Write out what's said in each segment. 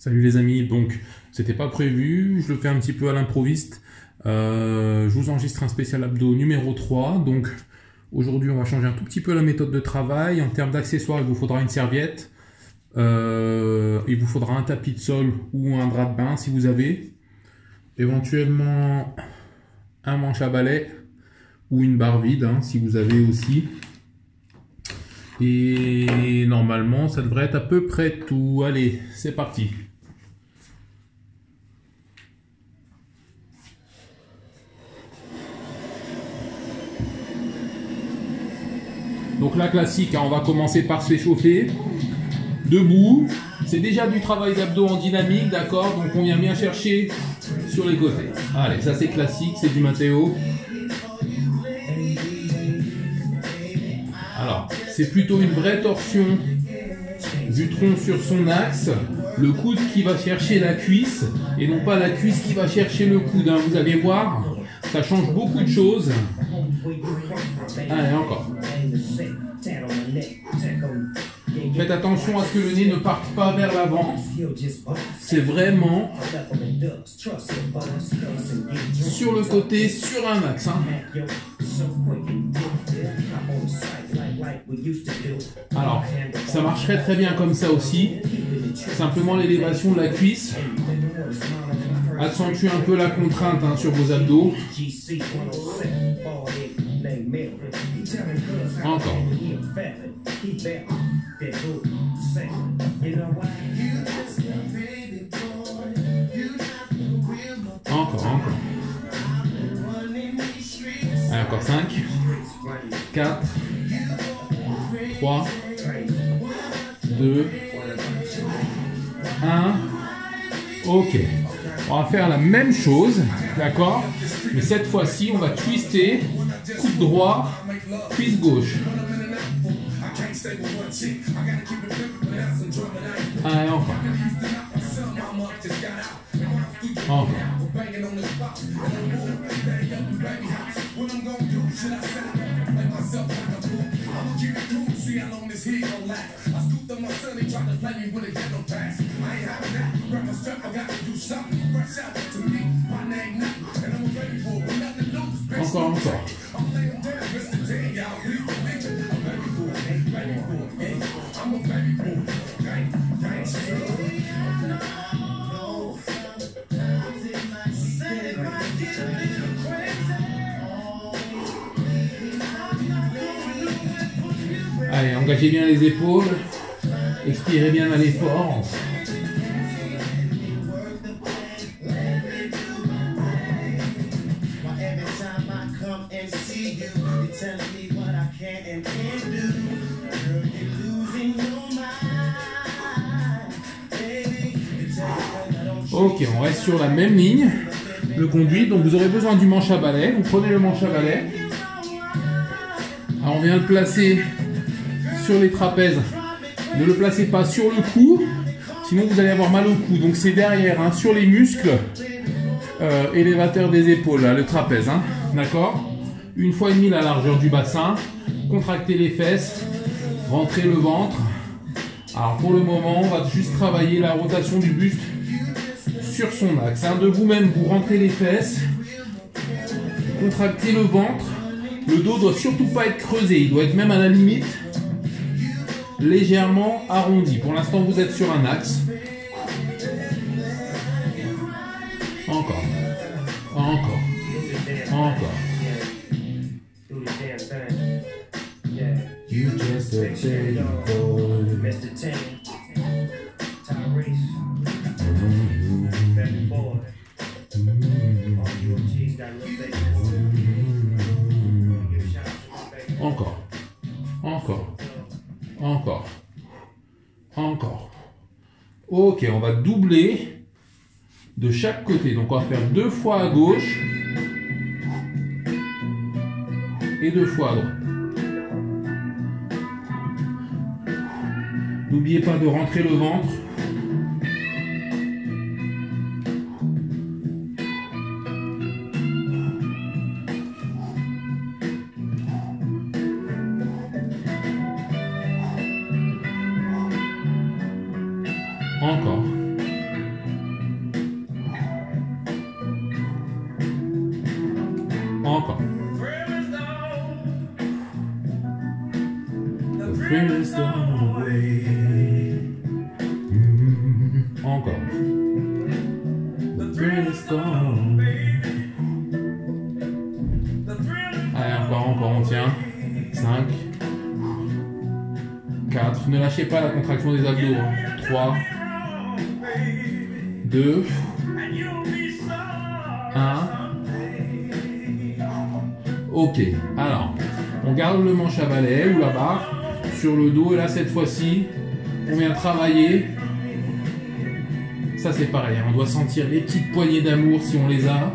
Salut les amis, donc c'était pas prévu, je le fais un petit peu à l'improviste. Je vous enregistre un spécial abdo numéro 3. Donc aujourd'hui on va changer un tout petit peu la méthode de travail. En termes d'accessoires, il vous faudra une serviette, il vous faudra un tapis de sol ou un drap de bain si vous avez. Éventuellement un manche à balai ou une barre vide si vous avez aussi. Et normalement ça devrait être à peu près tout. Allez, c'est parti. Donc la classique, on va commencer par s'échauffer. Debout, c'est déjà du travail d'abdos en dynamique, d'accord? Donc on vient bien chercher sur les côtés. Allez, ça c'est classique, c'est du Matteo. Alors, c'est plutôt une vraie torsion du tronc sur son axe. Le coude qui va chercher la cuisse et non pas la cuisse qui va chercher le coude. Vous allez voir, ça change beaucoup de choses. Allez, encore. Faites attention à ce que le nez ne parte pas vers l'avant. C'est vraiment sur le côté, sur un axe. Alors, ça marcherait très bien comme ça aussi. Simplement l'élévation de la cuisse accentue un peu la contrainte sur vos abdos. Encore. Encore. Allez, encore 5, 4, 3, 2, 1. Ok. On va faire la même chose, d'accord? Mais cette fois-ci, on va twister, coude droit, cuisse gauche. Allez, encore. Encore. Encore. Allez, engagez bien les épaules, expirez bien à l'effort. Ok, on reste sur la même ligne de conduite. Donc vous aurez besoin du manche à balai. Vous prenez le manche à balai. Alors on vient le placer sur les trapèzes. Ne le placez pas sur le cou, sinon vous allez avoir mal au cou. Donc c'est derrière, sur les muscles élévateurs des épaules, là, le trapèze. D'accord? 1,5 fois la largeur du bassin. Contractez les fesses, rentrez le ventre. Alors pour le moment, on va juste travailler la rotation du buste sur son axe. De vous-même, vous rentrez les fesses, contractez le ventre. Le dos doit surtout pas être creusé, il doit être même à la limite légèrement arrondi. Pour l'instant, vous êtes sur un axe. Encore. You just a baby boy. Mr. Tank, Tyrese, baby boy. Encore. Ok, on va doubler de chaque côté. Donc on va faire 2 fois à gauche et 2 fois à droite. N'oubliez pas de rentrer le ventre. Encore. lâchez pas la contraction des abdos. 3, 2, 1. Ok, alors, on garde le manche à balai ou la barre sur le dos. Et là, cette fois-ci, on vient travailler. Ça, c'est pareil, on doit sentir les petites poignées d'amour si on les a.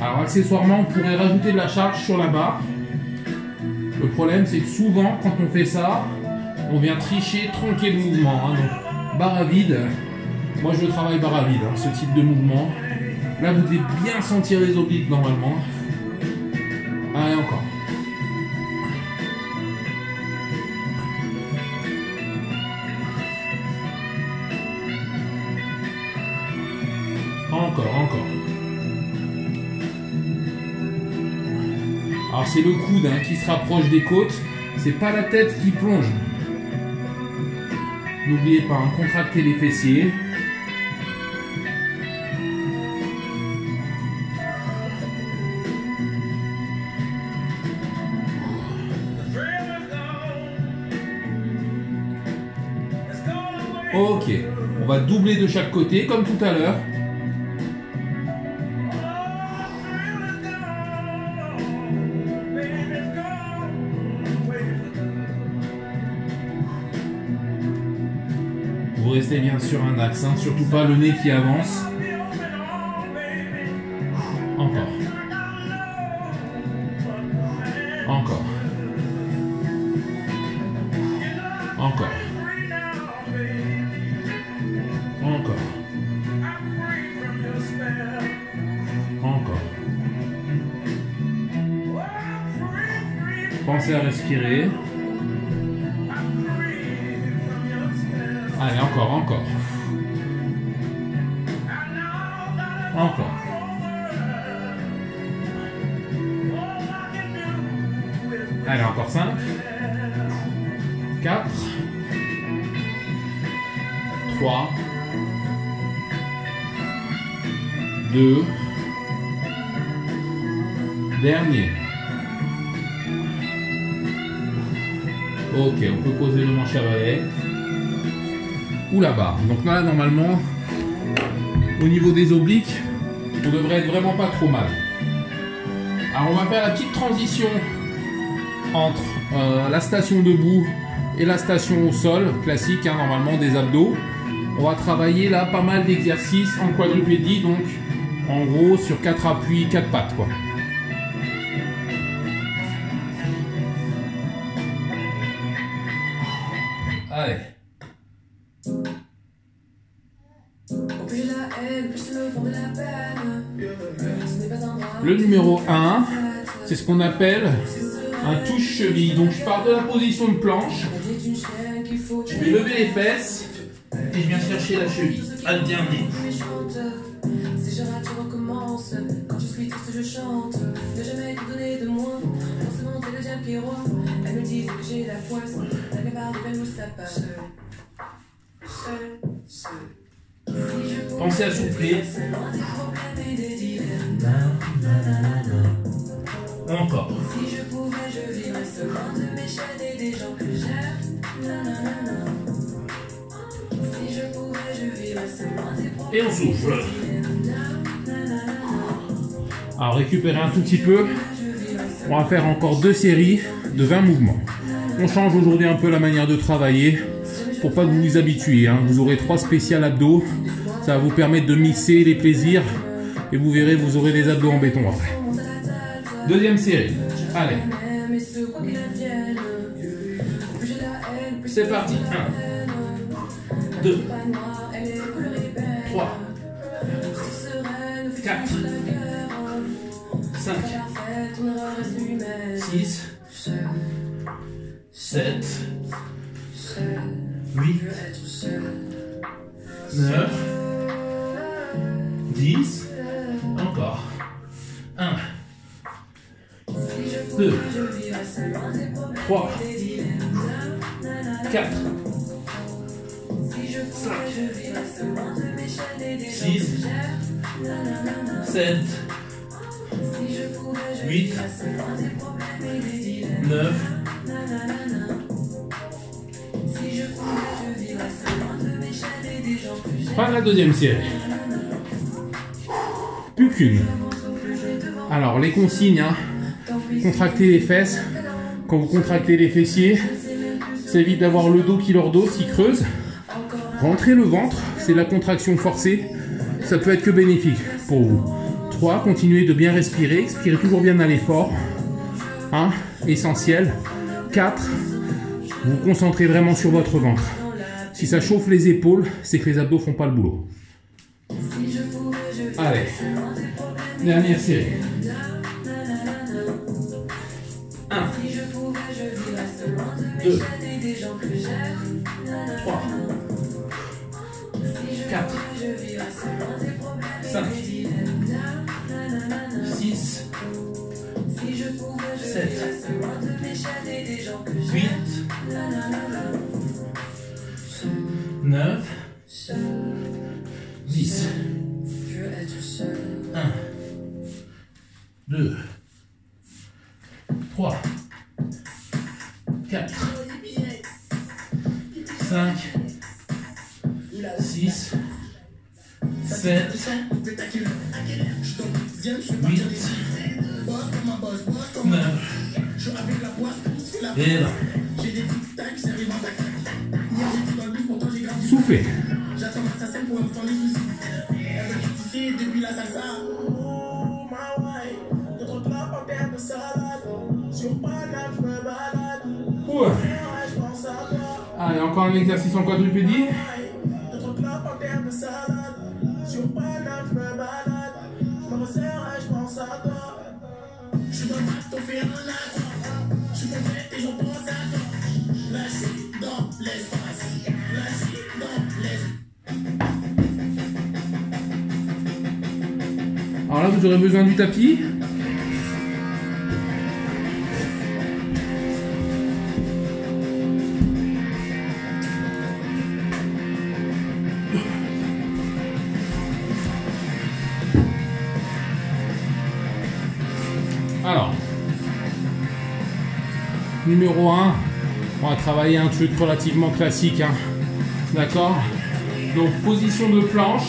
Alors, accessoirement, on pourrait rajouter de la charge sur la barre. Le problème, c'est que souvent, quand on fait ça, on vient tricher, tronquer le mouvement. Hein. Donc, barre à vide. Moi, je travaille barre à vide, hein, ce type de mouvement. Là, vous devez bien sentir les obliques normalement. Allez, encore. Encore. Alors, c'est le coude hein, qui se rapproche des côtes. C'est pas la tête qui plonge. N'oubliez pas, hein, contractez les fessiers. Ok, on va doubler de chaque côté comme tout à l'heure. Vous restez bien sur un axe, hein, surtout pas le nez qui avance. Encore. Encore. Encore. Encore. Encore. Pensez à respirer. Allez, encore. Encore. Allez, encore 5. 4. 3. 2. Dernier. Ok, on peut poser le manche à balai. Ou la barre. Donc là, normalement, au niveau des obliques, on devrait être vraiment pas trop mal. Alors, on va faire la petite transition entre la station debout et la station au sol, classique, hein, normalement, des abdos. On va travailler là pas mal d'exercices en quadrupédie, donc en gros sur 4 appuis, 4 pattes, quoi. Allez. Le numéro 1, c'est ce qu'on appelle un touche-cheville. Donc je pars de la position de planche, je vais lever les fesses et je viens chercher la cheville. Alterner. Pensez à souffler. Encore. Et on souffle. Alors récupérez un tout petit peu. On va faire encore 2 séries de 20 mouvements. On change aujourd'hui un peu la manière de travailler pour pas que vous vous habituiez. Hein. Vous aurez 3 spéciales abdos. Ça va vous permettre de mixer les plaisirs. Et vous verrez, vous aurez les abdos en béton après. Deuxième série. Allez. C'est parti. 1, 2, 3, 4, 5, 6, 7, 8, 9, 10, encore. 1, 2, 3, 4, 5, 6, 7, 8, 9, fin de la deuxième série. Plus qu'une. Alors les consignes, hein. Contractez les fesses. Quand vous contractez les fessiers, ça évite d'avoir le dos qui lordote, qui creuse. Rentrez le ventre, c'est la contraction forcée. Ça peut être que bénéfique pour vous. 3, continuez de bien respirer. Expirez toujours bien à l'effort. 1, essentiel. 4, vous vous concentrez vraiment sur votre ventre. Si ça chauffe les épaules, c'est que les abdos font pas le boulot. Allez, dernière série. 1, 2, 3, 4, 5, 6, 7, 8, 9, 10. 1, 2, 3, 4, 5, 6, 7, 8, 9, et là. Soufflez. Ouais. Allez, encore un exercice en quadrupédie. Alors là, vous aurez besoin du tapis. Alors, numéro 1, on va travailler un truc relativement classique, hein. D'accord? Donc, position de planche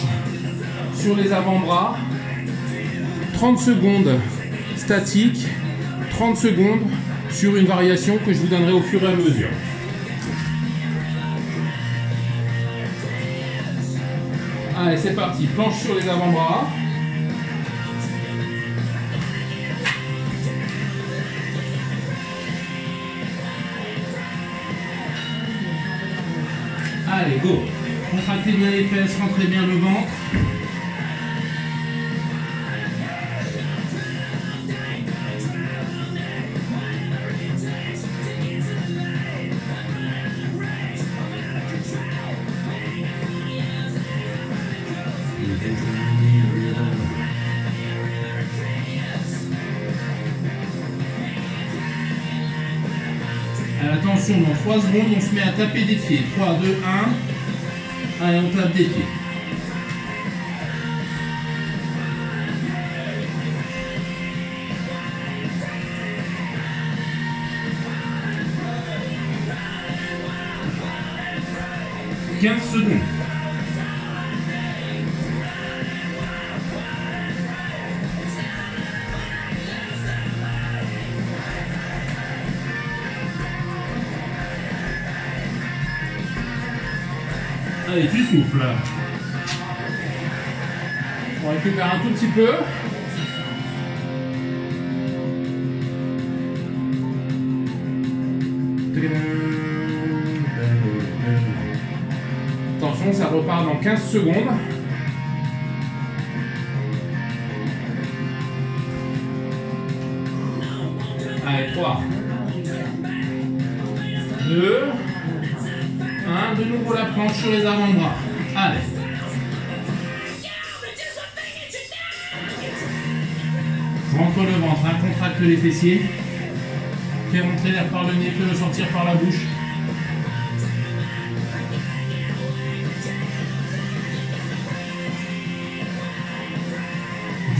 sur les avant-bras. 30 secondes statique, 30 secondes sur une variation que je vous donnerai au fur et à mesure. Allez, c'est parti. Planche sur les avant-bras. Allez, go. Contractez bien les fesses, rentrez bien le ventre. Attention, dans 3 secondes, on se met à taper des pieds. 3, 2, 1. Allez, on tape des pieds. « 15 secondes. Allez, tu souffles. On récupère un tout petit peu. Attention, ça repart dans 15 secondes. Allez, 3, 2, 1, de nouveau la planche sur les avant-bras. Allez. Rentre le ventre, hein, contracte les fessiers. Fais rentrer l'air par le nez, fais le sortir par la bouche.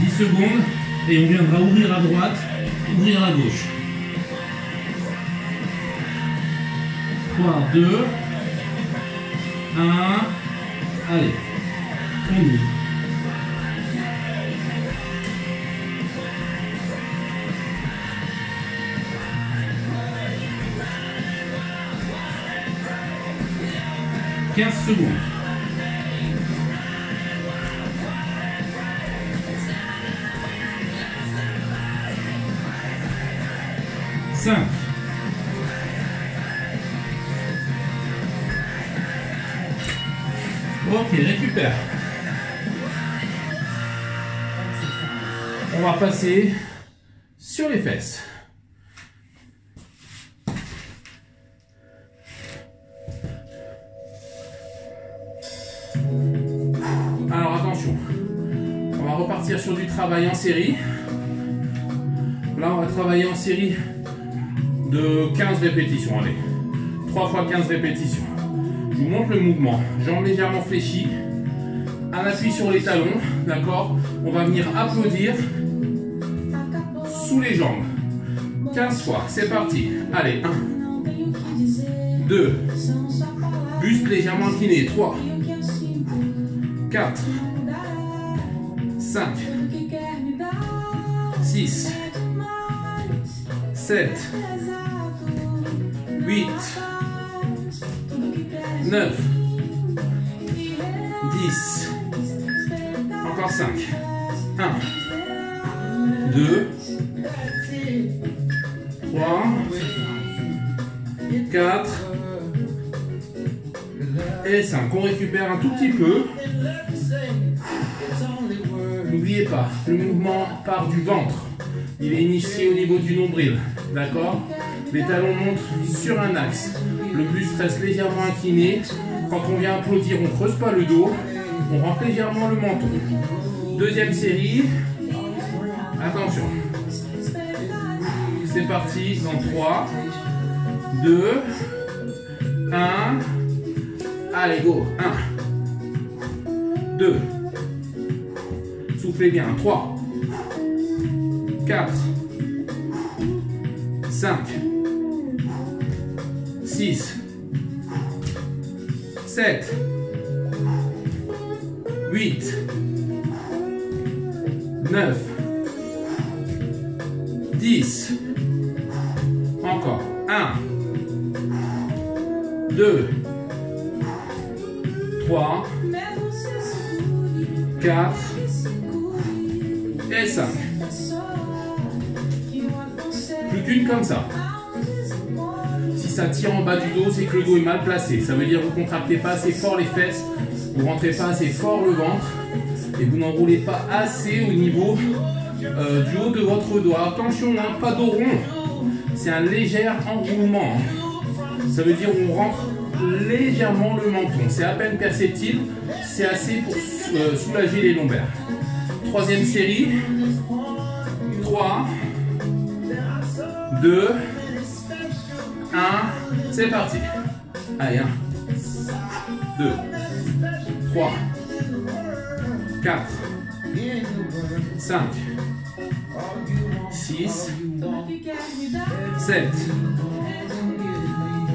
« 10 secondes. Et on viendra ouvrir à droite, ouvrir à gauche. 3, 2, 1, allez, on y. Secondes. 5. Ok, récupère. On va passer sur les fesses. Alors attention, on va repartir sur du travail en série. Là, on va travailler en série de 15 répétitions. Allez, 3 fois 15 répétitions. Je vous montre le mouvement. Jambes légèrement fléchies. Un appui sur les talons. D'accord? On va venir applaudir sous les jambes. 15 fois. C'est parti. Allez, 1, 2, buste légèrement incliné. 3, 4, 5, 6, 7, 8, 9, 10, encore 5, 1, 2, 3, 4 et 5. On récupère un tout petit peu. N'oubliez pas, le mouvement part du ventre. Il est initié au niveau du nombril. D'accord? Les talons montent sur un axe. Le buste reste légèrement incliné. Quand on vient applaudir, on ne creuse pas le dos. On rentre légèrement le menton. Deuxième série. Attention. C'est parti dans 3, 2, 1. Allez, go. 1, 2. Soufflez bien. 3, 4, 5, 6, 7, 8, 9, 10. Encore. 1, 2, 3, 4 et 5. Plus qu'une comme ça. Si ça tire en bas du dos, c'est que le dos est mal placé. Ça veut dire que vous ne contractez pas assez fort les fesses, vous ne rentrez pas assez fort le ventre et vous n'enroulez pas assez au niveau du haut de votre dos. Attention, hein, pas dos rond. C'est un léger enroulement. Ça veut dire qu'on rentre légèrement le menton. C'est à peine perceptible. C'est assez pour soulager les lombaires. Troisième série. 3, 2, 1. C'est parti. Allez, 1, 2, 3, 4, 5, 6, 7,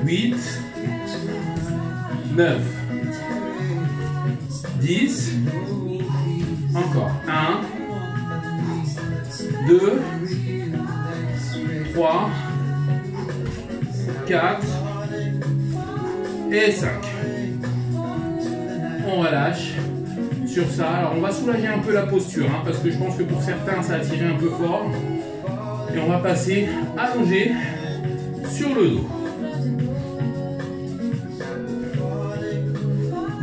8, 9, 10, encore 1, 2, 3, 4 et 5. On relâche sur ça. Alors on va soulager un peu la posture hein, parce que je pense que pour certains ça a tiré un peu fort. Et on va passer allongé sur le dos.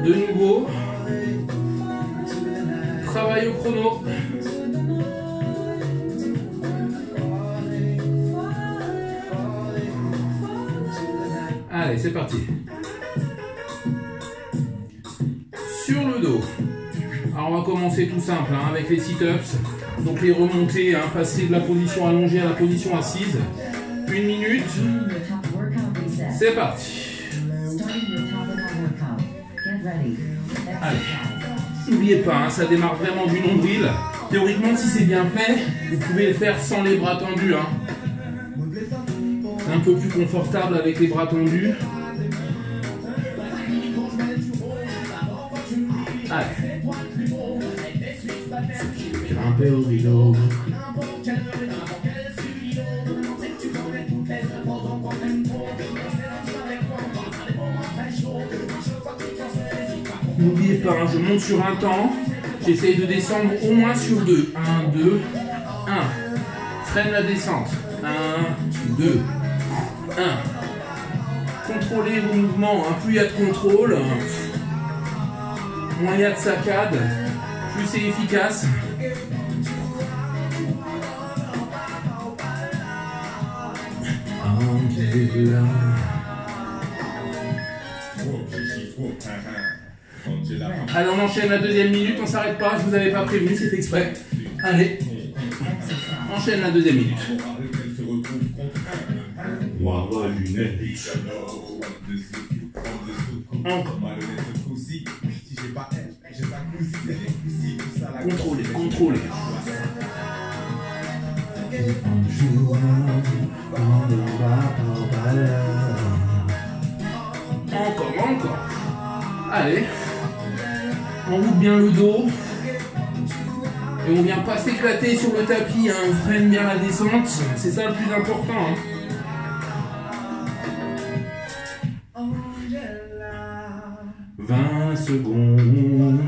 De nouveau, travail au chrono. Allez, c'est parti. Sur le dos. Alors on va commencer tout simple hein, avec les sit-ups. Donc les remontées, hein, passer de la position allongée à la position assise. 1 minute. C'est parti. Allez. N'oubliez pas, hein, ça démarre vraiment du nombril. Théoriquement, si c'est bien fait, vous pouvez le faire sans les bras tendus. Hein. C'est un peu plus confortable avec les bras tendus. Allez. Grimper au rideau. N'oubliez pas, hein, je monte sur un temps. J'essaye de descendre au moins sur 2. 1, 2, 1. Freine la descente. 1, 2, 1. Contrôlez vos mouvements. Hein. Plus il y a de contrôle, moins il y a de saccades, plus c'est efficace. Allez, on enchaîne la deuxième minute, on s'arrête pas, je vous avais pas prévenu, c'est exprès. Allez, enchaîne la deuxième minute. Encore. Contrôlez, contrôlez. Encore, encore. Allez. On roule bien le dos. Et on vient pas s'éclater sur le tapis, hein. On freine bien la descente. C'est ça le plus important. Hein. « 20 secondes.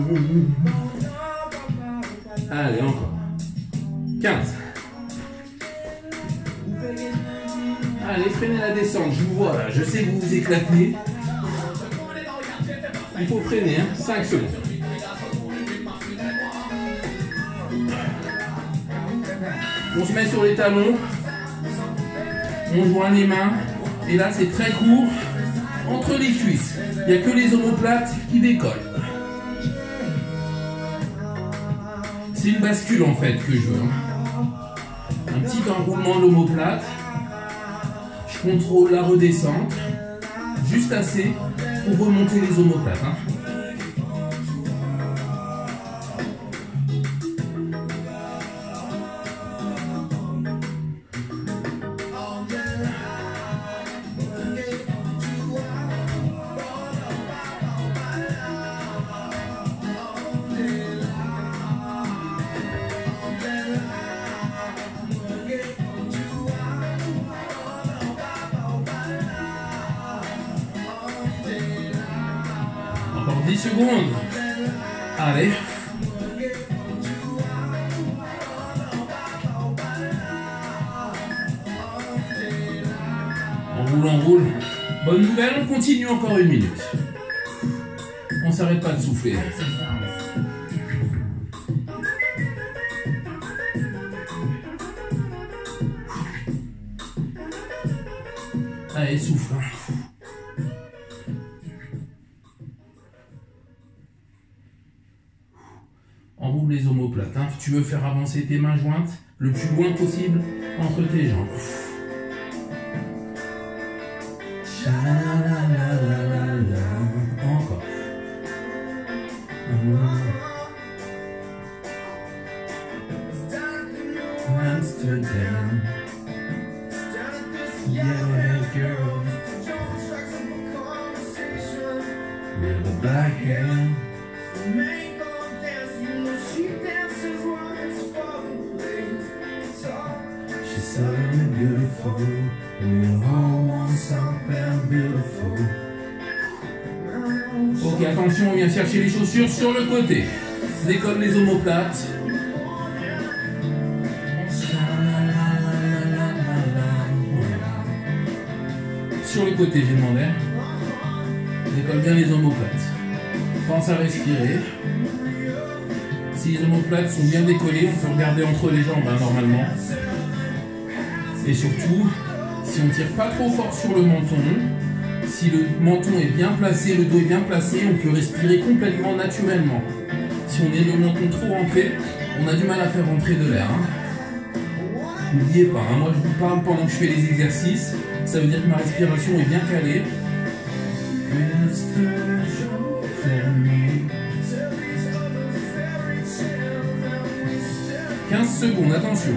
Allez, encore. 15. Allez, freinez la descente. Je vous vois là. Je sais que vous vous éclatez. Il faut freiner, hein. 5 secondes. On se met sur les talons. On joint les mains. Et là, c'est très court. Entre les cuisses. Il n'y a que les omoplates qui décollent. C'est une bascule en fait que je veux. Un petit enroulement de l'omoplate. Je contrôle la redescente. Juste assez pour remonter les omoplates. Hein. Encore 10 secondes. Allez. On roule, on roule. Bonne nouvelle, on continue encore une minute. On s'arrête pas de souffler. Allez, souffle. Enroule les omoplates. Hein. Tu veux faire avancer tes mains jointes le plus loin possible entre tes jambes. Encore. Amsterdam. Yeah, girl. With a black hair. She's so beautiful. We all want something beautiful. Ok, attention, on vient chercher les chaussures sur le côté. Décolle les omoplates. Sur le côté, j'ai demandé. Décolle bien les omoplates. Pense à respirer. Si les omoplates sont bien décollées, on peut regarder entre les jambes, hein, normalement. Et surtout, si on ne tire pas trop fort sur le menton, si le menton est bien placé, le dos est bien placé, on peut respirer complètement naturellement. Si on est le menton trop rentré, on a du mal à faire rentrer de l'air. Hein. N'oubliez pas, hein, moi je vous parle pendant que je fais les exercices, ça veut dire que ma respiration est bien calée. secondes, attention.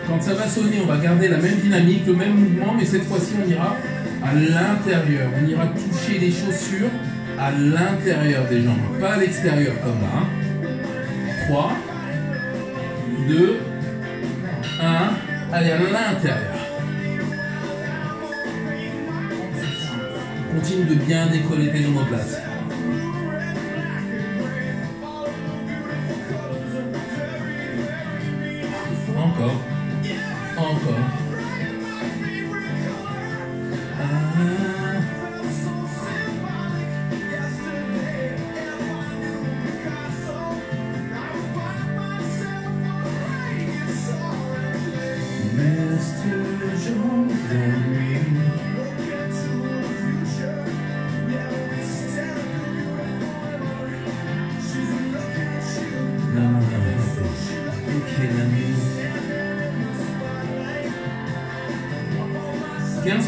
Quand ça va sonner, on va garder la même dynamique, le même mouvement, mais cette fois-ci, on ira à l'intérieur. On ira toucher les chaussures à l'intérieur des jambes, pas à l'extérieur comme là. 3, 2, 1, allez à l'intérieur. Continue de bien décoller tes omoplates. Encore. Encore.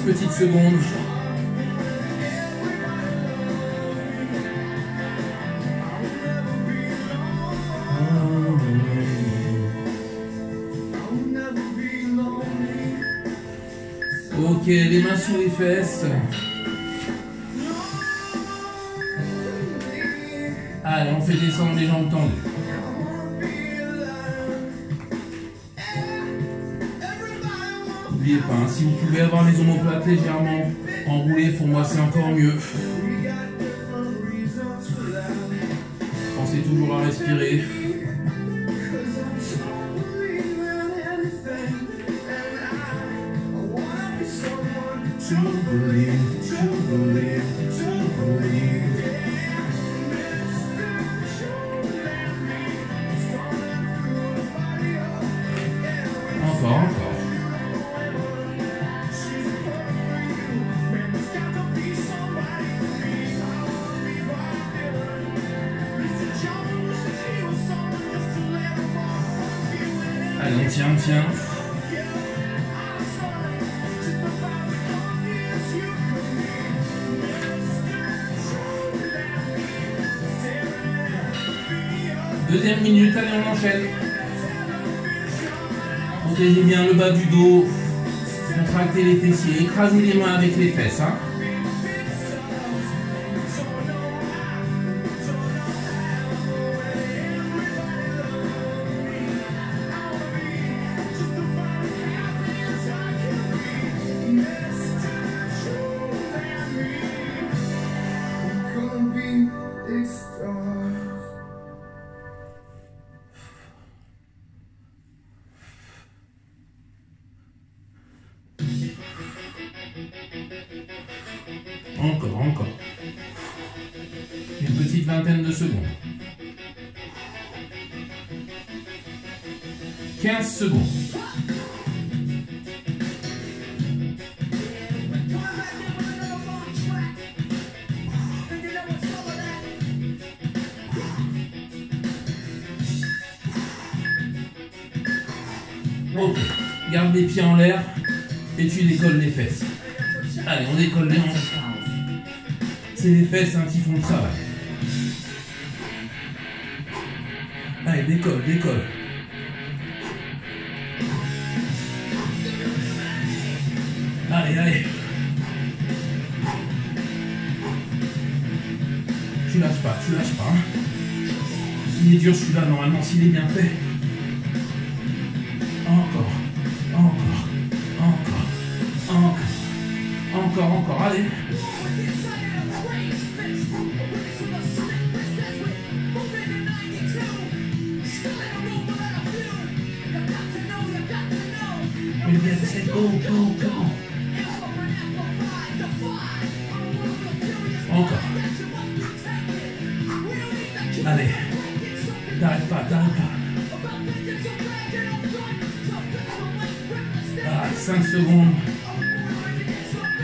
Petites secondes. Ok, les mains sous les fesses. Allez, on fait descendre les jambes tendues. N'oubliez pas, hein, si vous pouvez avoir les omoplates légèrement enroulées, pour moi c'est encore mieux. Pensez toujours à respirer. Encore. Allez, on tient. Deuxième minute, allez, on enchaîne. Protégez bien le bas du dos. Contractez les fessiers. Écrasez les mains avec les fesses. Hein. Encore. Une petite vingtaine de secondes. 15 secondes. Ok, garde les pieds en l'air et tu décolles les fesses. Allez, on décolle les hanches. C'est les fesses hein, qui font le travail. Allez, décolle. Allez. Tu lâches pas. Hein. Il est dur celui-là, normalement, s'il est bien fait. Encore, allez. Go. Encore. Allez. T'arrêtes pas. Ah, 5 secondes.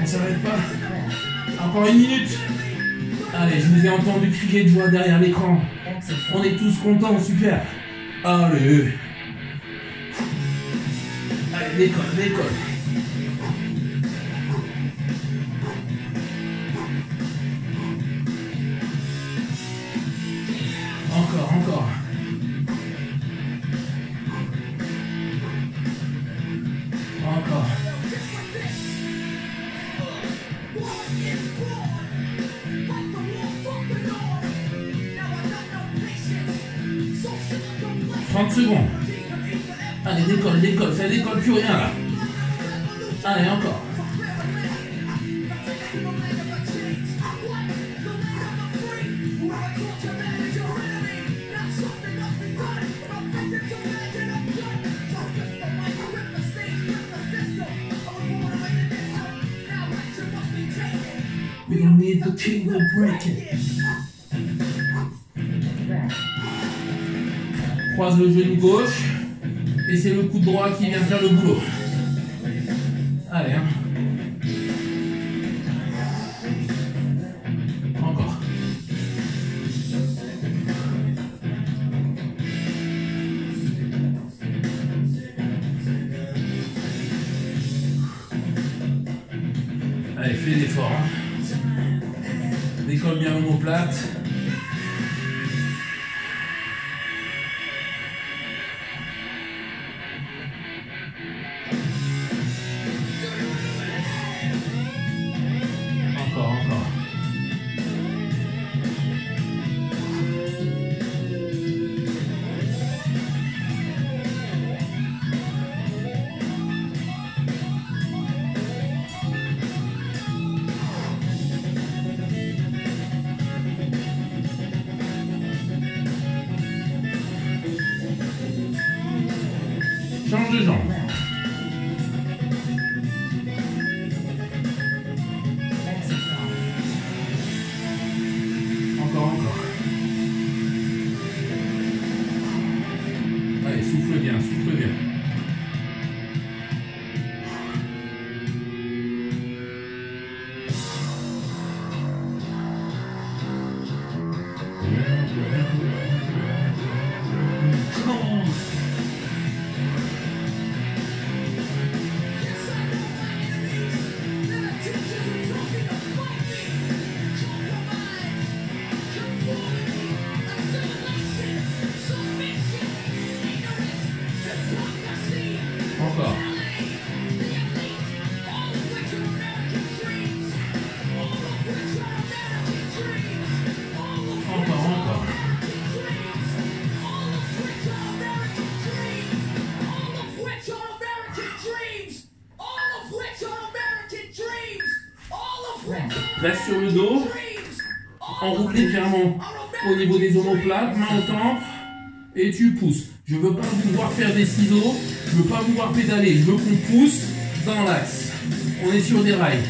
On s'arrête pas. Encore une minute. Allez, je vous ai entendu crier de joie derrière l'écran. On est tous contents, super. Allez. Allez, décolle. Encore. 30 secondes. Allez, décolle, décolle, ça décolle plus rien là. Allez, encore. We don't need the king to break it. Croise le genou gauche. Et c'est le coup de droit qui vient faire le boulot. Allez, hein. Encore. Allez, fais l'effort. Hein. Décolle bien l'omoplate. Change de jambe. Encore, encore. Allez, souffle bien, souffle bien. Encore. Encore, encore. Reste sur le dos, enroule légèrement au niveau des omoplates, main au temple, et tu pousses. Je ne veux pas vous voir faire des ciseaux, je ne veux pas vous voir pédaler, je veux qu'on pousse dans l'axe. On est sur des rails.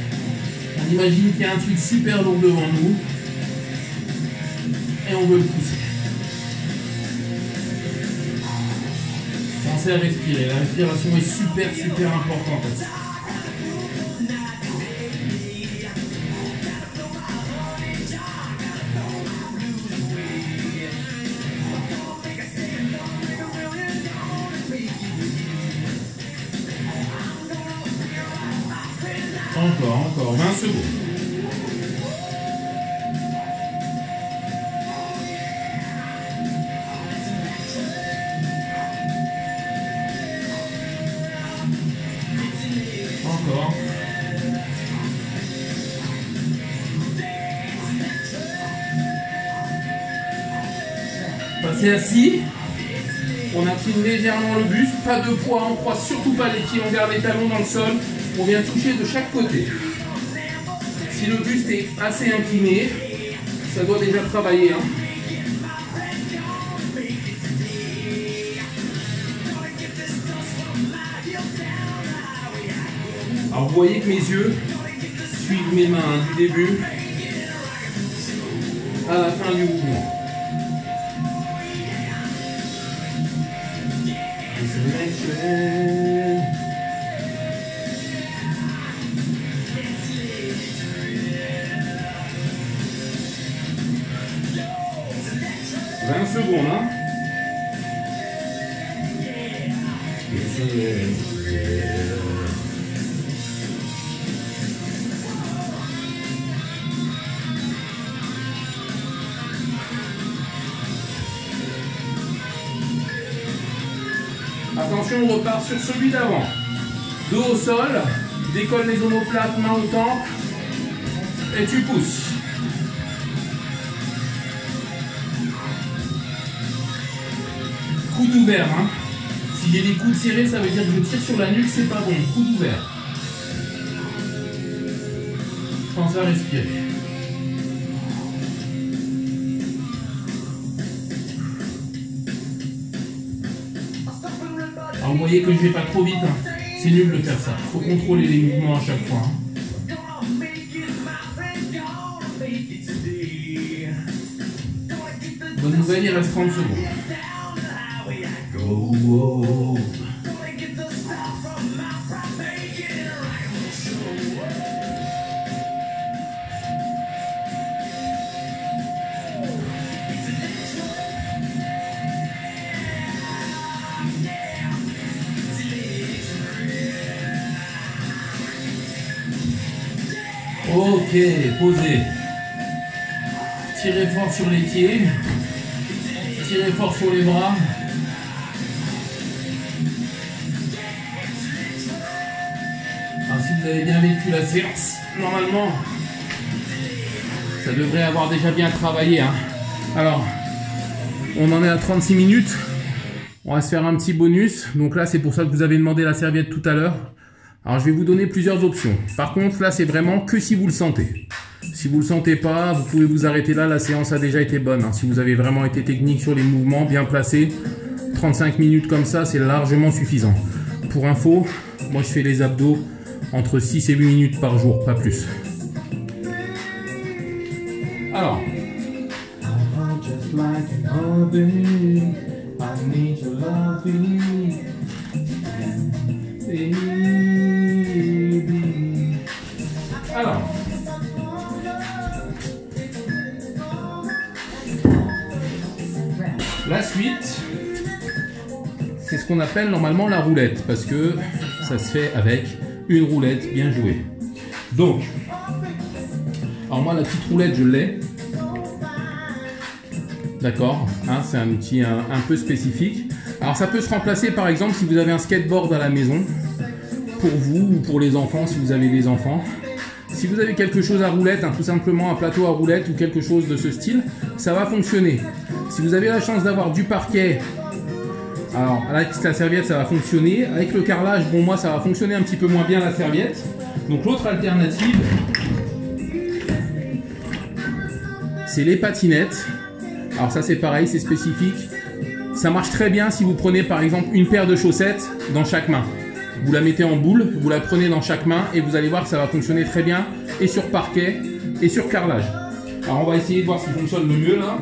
On imagine qu'il y a un truc super lourd devant nous, et on veut le pousser. Pensez à respirer, la respiration est super importante là-dessus. Encore, 20 secondes. Encore. Passez assis. On incline légèrement le buste, pas de poids, on croise surtout pas les pieds, on garde les talons dans le sol. On vient toucher de chaque côté. Si le buste est assez incliné, ça doit déjà travailler. Hein. Alors vous voyez que mes yeux suivent mes mains hein, du début à la fin du mouvement. 20 secondes, hein. Attention, on repart sur celui d'avant. Dos au sol, décolle les omoplates, main au temple, et tu pousses. Coude ouvert. Hein. Si j'ai des coudes serrés, ça veut dire que je tire sur la nuque, c'est pas bon. Coude ouvert. Pense à respirer. Alors vous voyez que je vais pas trop vite. Hein. C'est nul de faire ça. Il faut contrôler les mouvements à chaque fois. Hein. Bonne nouvelle, il reste 30 secondes. Go. Ok, posez. Tirez fort sur les pieds. Tirez fort sur les bras. Alors, si vous avez bien vécu la séance, normalement, ça devrait avoir déjà bien travaillé. Hein. Alors, on en est à 36 minutes. On va se faire un petit bonus. Donc là, c'est pour ça que vous avez demandé la serviette tout à l'heure. Alors, je vais vous donner plusieurs options. Par contre, là, c'est vraiment que si vous le sentez. Si vous le sentez pas, vous pouvez vous arrêter là. La séance a déjà été bonne. Hein. Si vous avez vraiment été technique sur les mouvements, bien placés, 35 minutes comme ça, c'est largement suffisant. Pour info, moi, je fais les abdos entre 6 et 8 minutes par jour, pas plus. Alors. Alors, la suite, c'est ce qu'on appelle normalement la roulette, parce que ça se fait avec une roulette bien jouée. Donc, alors moi la petite roulette je l'ai, d'accord, hein, c'est un outil un peu spécifique. Alors ça peut se remplacer par exemple si vous avez un skateboard à la maison, pour vous ou pour les enfants si vous avez des enfants. Si vous avez quelque chose à roulette, hein, tout simplement un plateau à roulette ou quelque chose de ce style, ça va fonctionner. Si vous avez la chance d'avoir du parquet, alors avec la serviette ça va fonctionner. Avec le carrelage, bon moi ça va fonctionner un petit peu moins bien la serviette. Donc l'autre alternative, c'est les patinettes. Alors ça c'est pareil, c'est spécifique. Ça marche très bien si vous prenez par exemple une paire de chaussettes dans chaque main. Vous la mettez en boule, vous la prenez dans chaque main et vous allez voir que ça va fonctionner très bien et sur parquet et sur carrelage. Alors on va essayer de voir ce qui fonctionne le mieux là.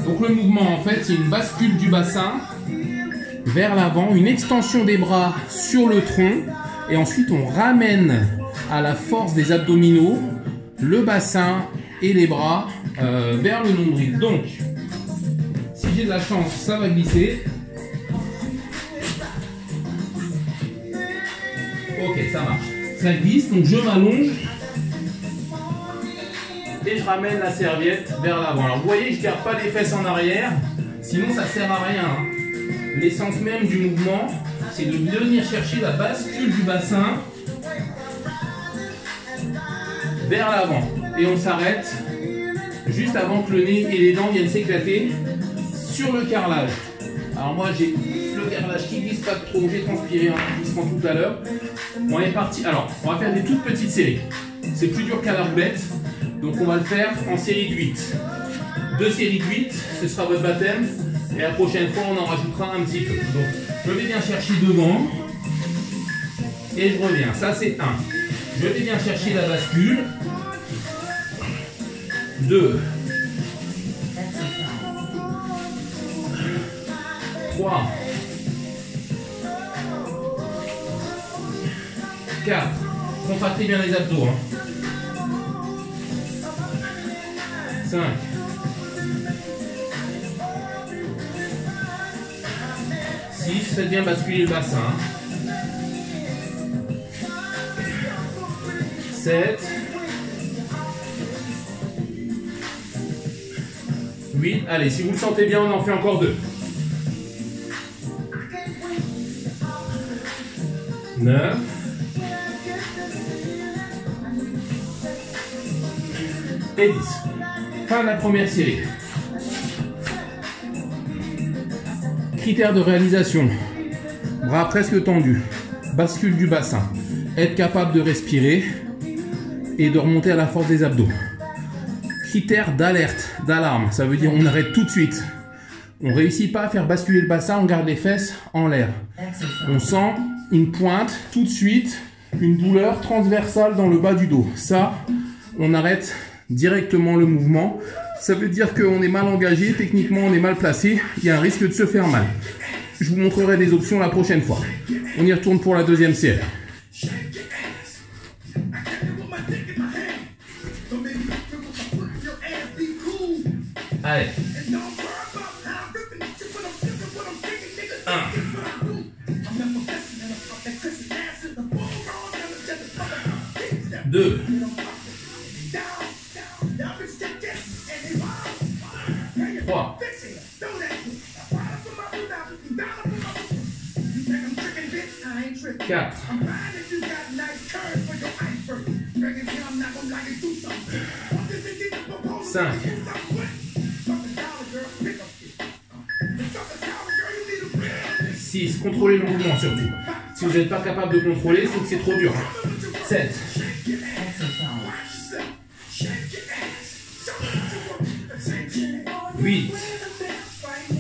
Donc le mouvement en fait c'est une bascule du bassin vers l'avant, une extension des bras sur le tronc et ensuite on ramène à la force des abdominaux le bassin et les bras vers le nombril. Donc si j'ai de la chance ça va glisser. Ok, ça marche. Ça glisse, donc je m'allonge et je ramène la serviette vers l'avant. Alors vous voyez, je ne garde pas les fesses en arrière, sinon ça ne sert à rien. Hein. L'essence même du mouvement, c'est de venir chercher la bascule du bassin vers l'avant. Et on s'arrête juste avant que le nez et les dents viennent s'éclater sur le carrelage. Alors moi j'ai le carrelage qui glisse pas trop, j'ai transpiré un glissement tout à l'heure. On est parti. Alors on va faire des toutes petites séries. C'est plus dur qu'à la roulette, donc on va le faire en série de 8. 2 séries de 8, ce sera votre baptême. Et la prochaine fois on en rajoutera un petit peu. Donc je vais bien chercher devant et je reviens. Ça c'est 1. Je vais bien chercher la bascule. 2. 3, 4, contractez bien les abdos. 5, 6, faites bien basculer le bassin. 7, 8, allez, si vous le sentez bien, on en fait encore 2. 9, et 10. Fin de la première série. critères de réalisation. Bras presque tendus. Bascule du bassin. Être capable de respirer et de remonter à la force des abdos. Critères d'alerte, d'alarme. Ça veut dire on arrête tout de suite. On ne réussit pas à faire basculer le bassin, on garde les fesses en l'air. On sent une pointe tout de suite, une douleur transversale dans le bas du dos. Ça, on arrête directement le mouvement. Ça veut dire qu'on est mal engagé, techniquement on est mal placé, il y a un risque de se faire mal. Je vous montrerai des options la prochaine fois. On y retourne pour la deuxième série. Allez. 2. 3. 4. 5. 6. Contrôlez le mouvement surtout. Si vous n'êtes pas capable de contrôler, c'est que c'est trop dur. 7. 8. 9.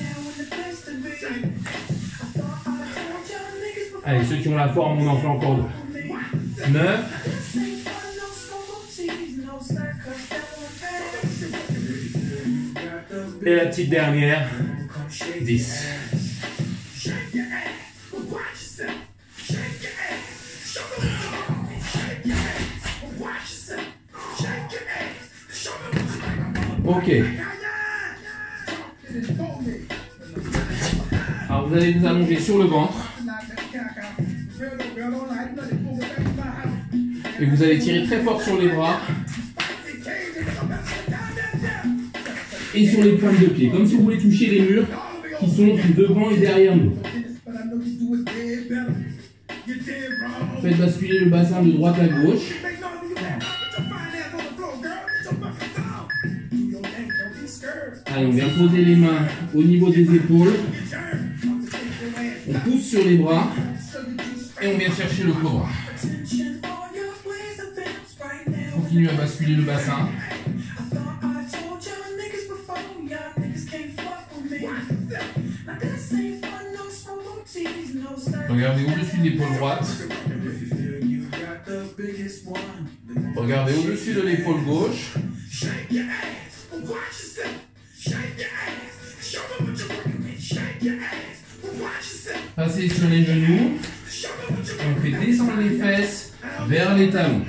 Allez, ceux qui ont la forme, on en fait encore deux. 9. Et la petite dernière, 10. Ok. Alors vous allez vous allonger sur le ventre. Et vous allez tirer très fort sur les bras. Et sur les pointes de pied. Comme si vous voulez toucher les murs qui sont devant et derrière nous. Faites basculer le bassin de droite à gauche. Allez, on vient poser les mains au niveau des épaules. On pousse sur les bras. Et on vient chercher le cobra. Continue à basculer le bassin. Regardez au-dessus de l'épaule droite. Regardez au-dessus de l'épaule gauche. Passez sur les genoux. On fait descendre les fesses vers les talons.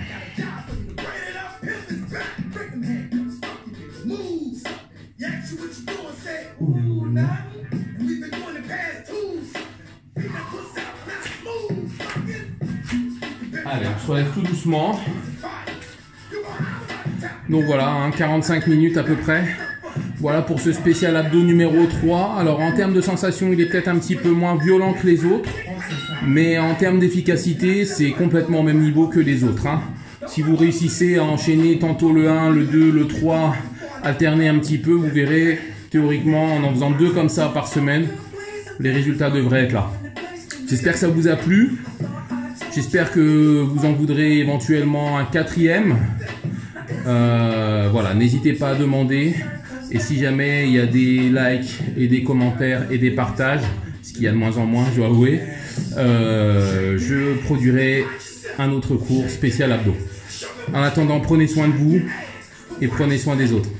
Allez, on se relève tout doucement. Donc voilà, hein, 45 minutes à peu près. Voilà pour ce spécial abdos numéro 3. Alors en termes de sensation, il est peut-être un petit peu moins violent que les autres. Mais en termes d'efficacité, c'est complètement au même niveau que les autres. Hein. Si vous réussissez à enchaîner tantôt le 1, le 2, le 3, alterner un petit peu, vous verrez, théoriquement, en faisant 2 comme ça par semaine, les résultats devraient être là. J'espère que ça vous a plu. J'espère que vous en voudrez éventuellement un 4e. Voilà, n'hésitez pas à demander. Et si jamais il y a des likes et des commentaires et des partages, ce qu'il y a de moins en moins, je dois avouer, je produirai un autre cours spécial abdos. En attendant, prenez soin de vous et prenez soin des autres.